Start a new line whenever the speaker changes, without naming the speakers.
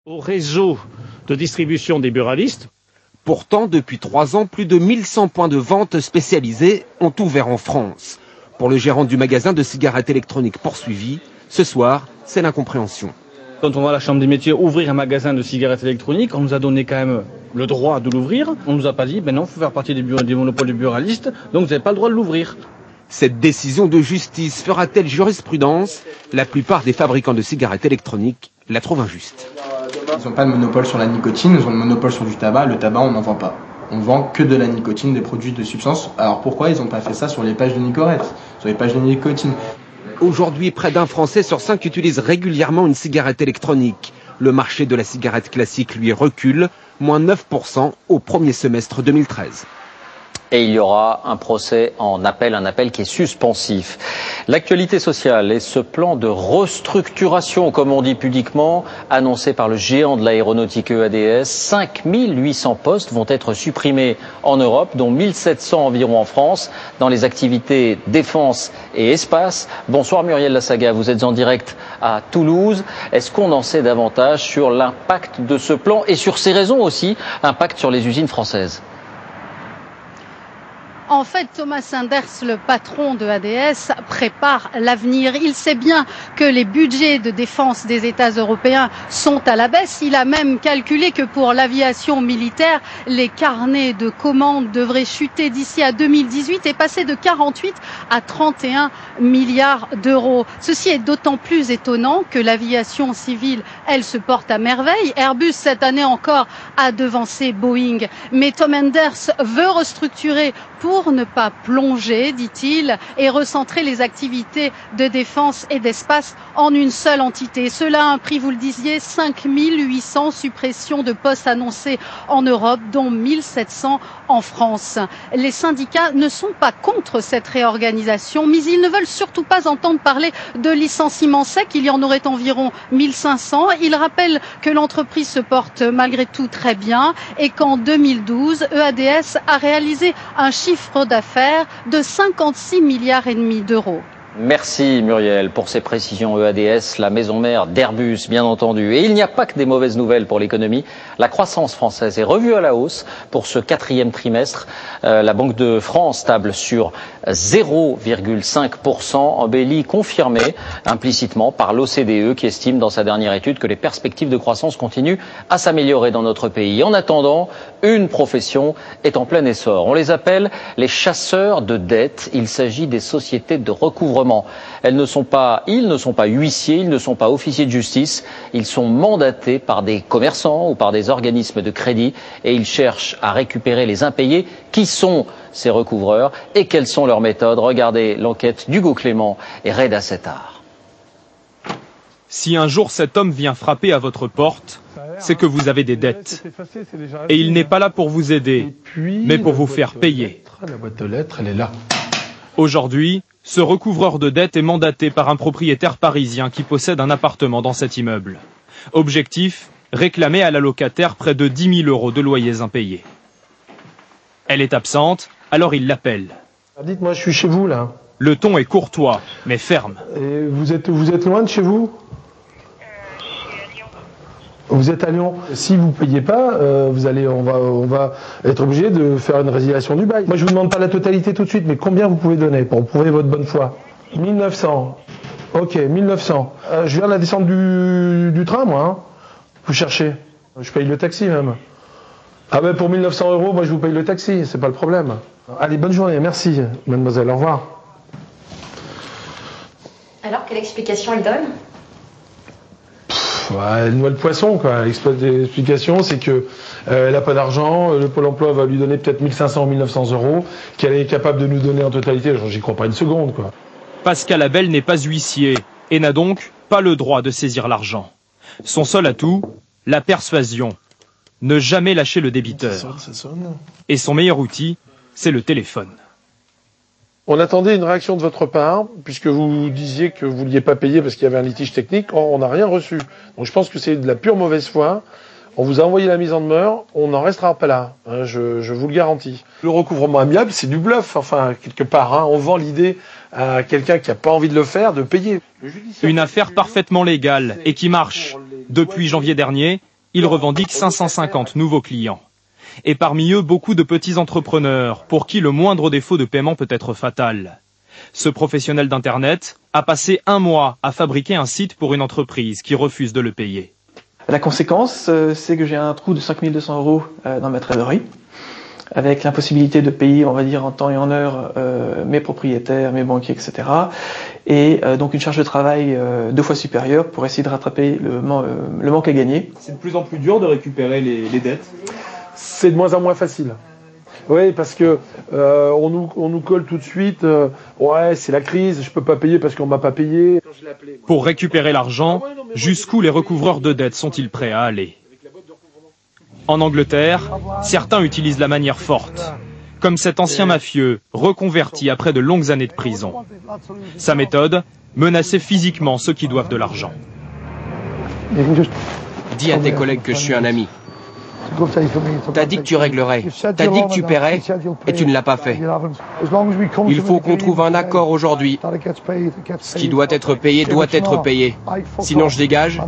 au réseau de distribution des buralistes.
Pourtant, depuis 3 ans, plus de 1100 points de vente spécialisés ont ouvert en France. Pour le gérant du magasin de cigarettes électroniques poursuivi, ce soir, c'est l'incompréhension.
Quand on va à la Chambre des métiers ouvrir un magasin de cigarettes électroniques, on nous a donné quand même le droit de l'ouvrir. On nous a pas dit, ben non, il faut faire partie des monopoles des buralistes, donc vous n'avez pas le droit de l'ouvrir.
Cette décision de justice fera-t-elle jurisprudence? La plupart des fabricants de cigarettes électroniques la trouvent injuste.
Ils n'ont pas de monopole sur la nicotine, ils ont le monopole sur du tabac. Le tabac, on n'en vend pas. On vend que de la nicotine, des produits de substance. Alors pourquoi ils n'ont pas fait ça sur les pages de Nicorette, sur les pages de nicotine?
Aujourd'hui, près d'un Français sur 5 utilise régulièrement une cigarette électronique. Le marché de la cigarette classique, lui, recule, moins 9% au premier semestre 2013.
Et il y aura un procès en appel, un appel qui est suspensif. L'actualité sociale et ce plan de restructuration, comme on dit pudiquement, annoncé par le géant de l'aéronautique EADS, 5800 postes vont être supprimés en Europe, dont 1700 environ en France, dans les activités défense et espace. Bonsoir Muriel Lassaga, vous êtes en direct à Toulouse. Est-ce qu'on en sait davantage sur l'impact de ce plan et sur ses raisons aussi, impact sur les usines françaises?
En fait, Thomas Sanders, le patron de ADS, prépare l'avenir. Il sait bien que les budgets de défense des États européens sont à la baisse. Il a même calculé que pour l'aviation militaire, les carnets de commandes devraient chuter d'ici à 2018 et passer de 48 à 31 milliards d'euros. Ceci est d'autant plus étonnant que l'aviation civile, elle, se porte à merveille. Airbus, cette année encore, a devancé Boeing. Mais Tom Enders veut restructurer pour ne pas plonger, dit-il, et recentrer les activités de défense et d'espace en une seule entité. Cela a un prix, vous le disiez, 5800 suppressions de postes annoncées en Europe, dont 1700 en France. Les syndicats ne sont pas contre cette réorganisation, mais ils ne veulent surtout pas entendre parler de licenciements secs. Il y en aurait environ 1500. Ils rappellent que l'entreprise se porte malgré tout très bien et qu'en 2012, EADS a réalisé un chiffre d'affaires de 56 milliards et demi d'euros.
Merci Muriel pour ces précisions. EADS, la maison mère d'Airbus, bien entendu. Et il n'y a pas que des mauvaises nouvelles pour l'économie. La croissance française est revue à la hausse pour ce 4e trimestre. La Banque de France table sur 0,5%, embellie confirmée implicitement par l'OCDE qui estime dans sa dernière étude que les perspectives de croissance continuent à s'améliorer dans notre pays. En attendant, une profession est en plein essor. On les appelle les chasseurs de dettes. Il s'agit des sociétés de recouvrement. Ils ne sont pas huissiers, ils ne sont pas officiers de justice, ils sont mandatés par des commerçants ou par des organismes de crédit et ils cherchent à récupérer les impayés. Qui sont ces recouvreurs et quelles sont leurs méthodes? Regardez l'enquête d'Hugo Clément et Reda Settar.
Si un jour cet homme vient frapper à votre porte, c'est que vous avez des dettes. Et il n'est pas là pour vous aider, mais pour vous faire payer.
La boîte aux lettres, elle est là.
Aujourd'hui, ce recouvreur de dettes est mandaté par un propriétaire parisien qui possède un appartement dans cet immeuble. Objectif, réclamer à la locataire près de 10 000 € de loyers impayés. Elle est absente, alors il l'appelle.
Dites-moi, je suis chez vous là.
Le ton est courtois, mais ferme.
Et vous êtes loin de chez vous? Vous êtes à Lyon. Si vous ne payez pas, on va être obligé de faire une résiliation du bail. Moi, je vous demande pas la totalité tout de suite, mais combien vous pouvez donner pour prouver votre bonne foi? 1900. Ok, 1900. Je viens de la descente du train, moi. Hein. Vous cherchez. Je paye le taxi même. Ah ben pour 1900 €, moi je vous paye le taxi, c'est pas le problème. Allez, bonne journée, merci, mademoiselle, au revoir.
Alors, quelle explication il donne?
Elle noie le poisson, quoi. L'explication, c'est que elle n'a pas d'argent, le Pôle emploi va lui donner peut-être 1500 ou 1900 €, qu'elle est capable de nous donner en totalité. J'y crois pas une seconde, quoi.
Pascal Abel n'est pas huissier et n'a donc pas le droit de saisir l'argent. Son seul atout, la persuasion. Ne jamais lâcher le débiteur.
Ça sonne.
Et son meilleur outil, c'est le téléphone.
On attendait une réaction de votre part, puisque vous disiez que vous ne vouliez pas payer parce qu'il y avait un litige technique. Or, on n'a rien reçu. Donc je pense que c'est de la pure mauvaise foi. On vous a envoyé la mise en demeure, on n'en restera pas là, hein, je vous le garantis. Le recouvrement amiable, c'est du bluff, enfin, quelque part. Hein, on vend l'idée à quelqu'un qui n'a pas envie de le faire, de payer.
Une affaire parfaitement légale et qui marche. Depuis janvier dernier, Ils revendiquent 550 nouveaux clients. Et parmi eux, beaucoup de petits entrepreneurs, pour qui le moindre défaut de paiement peut être fatal. Ce professionnel d'Internet a passé 1 mois à fabriquer un site pour une entreprise qui refuse de le payer.
La conséquence, c'est que j'ai un trou de 5 200 € dans ma trésorerie, avec l'impossibilité de payer, on va dire, en temps et en heure mes propriétaires, mes banquiers, etc. Et donc une charge de travail 2 fois supérieure pour essayer de rattraper le manque à gagner.
C'est de plus en plus dur de récupérer les dettes.
C'est de moins en moins facile. Oui, parce que on nous colle tout de suite. Ouais, c'est la crise, je peux pas payer parce qu'on m'a pas payé.
Pour récupérer l'argent, jusqu'où les recouvreurs de dettes sont-ils prêts à aller? En Angleterre, certains utilisent la manière forte, comme cet ancien mafieux reconverti après de longues années de prison. Sa méthode, menacer physiquement ceux qui doivent de l'argent.
Dis à tes collègues que je suis un ami. T'as dit que tu réglerais, t'as dit que tu paierais, et tu ne l'as pas fait. Il faut qu'on trouve un accord aujourd'hui. Ce qui doit être payé doit être payé. Sinon je dégage.